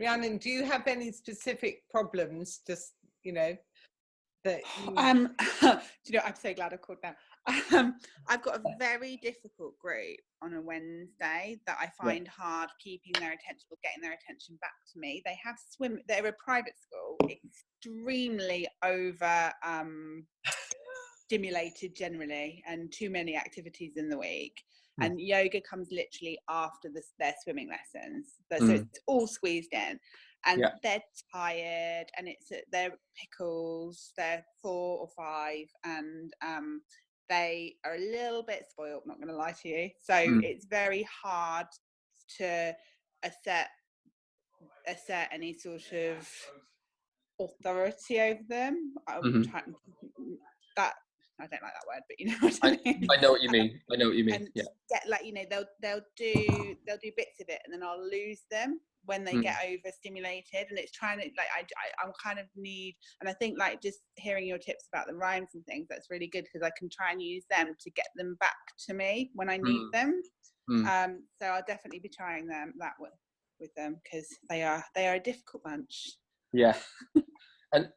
Rhiannon, do you have any specific problems, just, that you... Do you know, I'm so glad I called now. I've got a very difficult group on a Wednesday that I find hard keeping their attention or getting their attention back to me. They have they're a private school, extremely over stimulated generally, and too many activities in the week. And yoga comes literally after their swimming lessons, so it's all squeezed in. And they're tired, and they're pickles. They're 4 or 5, and they are a little bit spoiled. Not going to lie to you. So it's very hard to assert any sort of authority over them. That I don't like that word, but you know what I mean. I know what you mean. And they'll do bits of it, and then I'll lose them when they get overstimulated. And it's trying to I'm kind of need, and I think just hearing your tips about the rhymes and things, that's really good, because I can try and use them to get them back to me when I need them. So I'll definitely be trying that with them, because they are a difficult bunch. Yeah.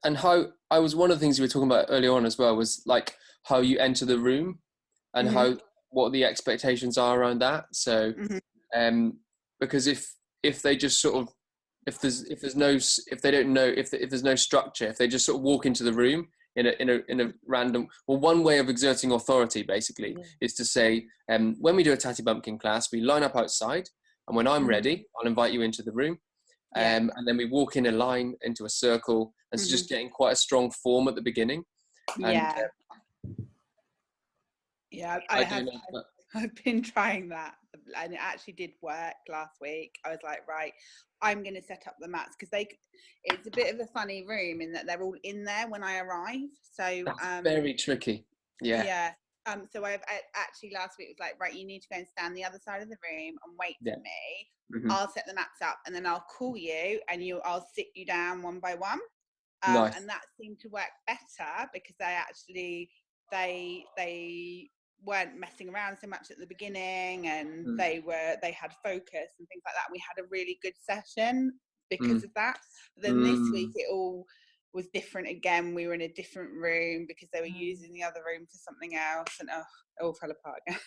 And how I was, one of the things we were talking about earlier on as well was like how you enter the room and what the expectations are around that. So because if they just sort of, if there's no structure, if they just sort of walk into the room in a random, well, one way of exerting authority basically is to say, when we do a Tatty Bumpkin class, we line up outside, and when I'm ready, I'll invite you into the room. And then we walk in a line into a circle, and so just getting quite a strong form at the beginning. I've been trying that, and it actually did work last week. I was like, right, I'm going to set up the mats, because it's a bit of a funny room in that they're all in there when I arrive. So that's very tricky. So I've actually last week was like, right, you need to go and stand the other side of the room and wait for me. I'll set the mats up, and then I'll call you, and I'll sit you down one by one. Nice. And that seemed to work better, because they weren't messing around so much at the beginning, and they had focus and things like that. We had a really good session because of that. But then this week it all was different again. We were in a different room because they were using the other room for something else, and it all fell apart again.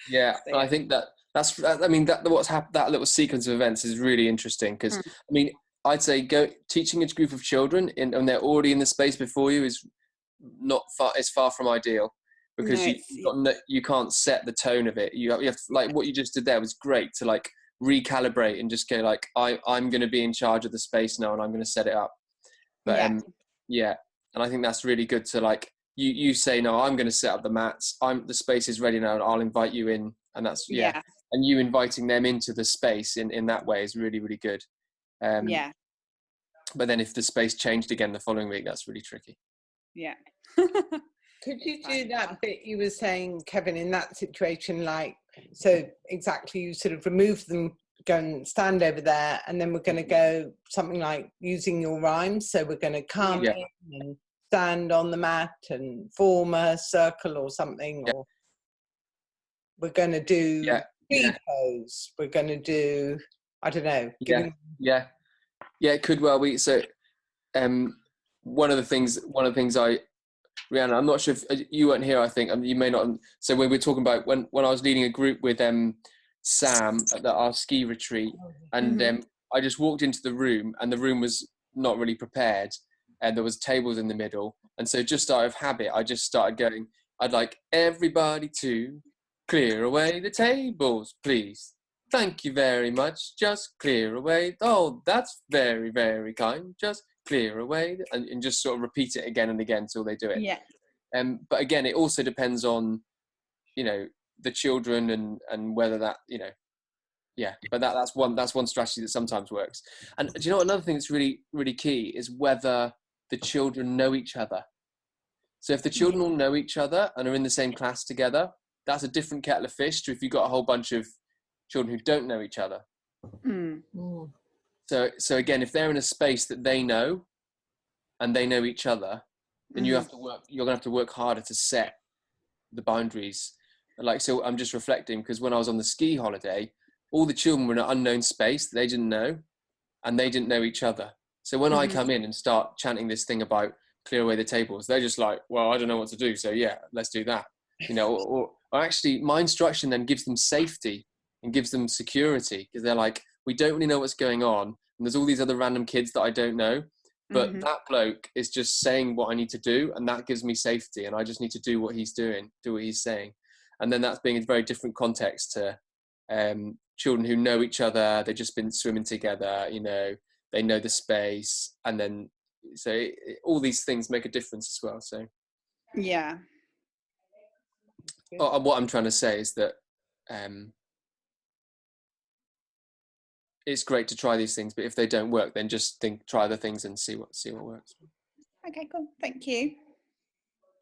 So, I think that little sequence of events is really interesting, because I mean, I'd say teaching a group of children and they're already in the space before you is far from ideal, because you can't set the tone of it. You have to, like what you just did there was great, to like recalibrate and just go like, I'm going to be in charge of the space now, and I'm going to set it up. But and I think that's really good to like, you say, no, I'm going to set up the mats, the space is ready now, and I'll invite you in. And that's and you inviting them into the space in that way is really, really good. But then if the space changed again the following week, that's really tricky. Could you do that bit you were saying, Kevin, in that situation, like, so exactly, you sort of remove them, go and stand over there, and then we're going to go something like using your rhymes. So we're going to come in and stand on the mat and form a circle or something, or we're going to do tree pose. We're going to do, I don't know. It could well be. So one of the things Rhiannon, I'm not sure if you weren't here, I think, you may not. So when we're talking about when I was leading a group with Sam at our ski retreat, and I just walked into the room, and the room was not really prepared, and there was tables in the middle, and so just out of habit, I just started going, I'd like everybody to clear away the tables, please. Thank you very much. Just clear away. Oh, that's very, very kind. Just clear away, and just sort of repeat it again and again until they do it. But again, it also depends on, the children and whether that, but that's one strategy that sometimes works. And do you know what, another thing that's really, really key is whether the children know each other. So if the children all know each other and are in the same class together, that's a different kettle of fish to if you've got a whole bunch of children who don't know each other. So again, if they're in a space that they know and they know each other, then you're going to have to work harder to set the boundaries. Like, so I'm just reflecting, because when I was on the ski holiday, all the children were in an unknown space that they didn't know. and they didn't know each other. So when I come in and start chanting this thing about clear away the tables, they're just like, well, I don't know what to do. So yeah, let's do that. You know, or actually my instruction then gives them safety and gives them security, because they're like, we don't really know what's going on. And there's all these other random kids that I don't know, but that bloke is just saying what I need to do. And that gives me safety. And I just need to do what he's doing, do what he's saying. And then that's being in a very different context to children who know each other. They've just been swimming together, you know, they know the space. And then, so all these things make a difference as well. So, yeah. What I'm trying to say is that it's great to try these things, but if they don't work, then just try other things and see what works. Okay, cool. Thank you.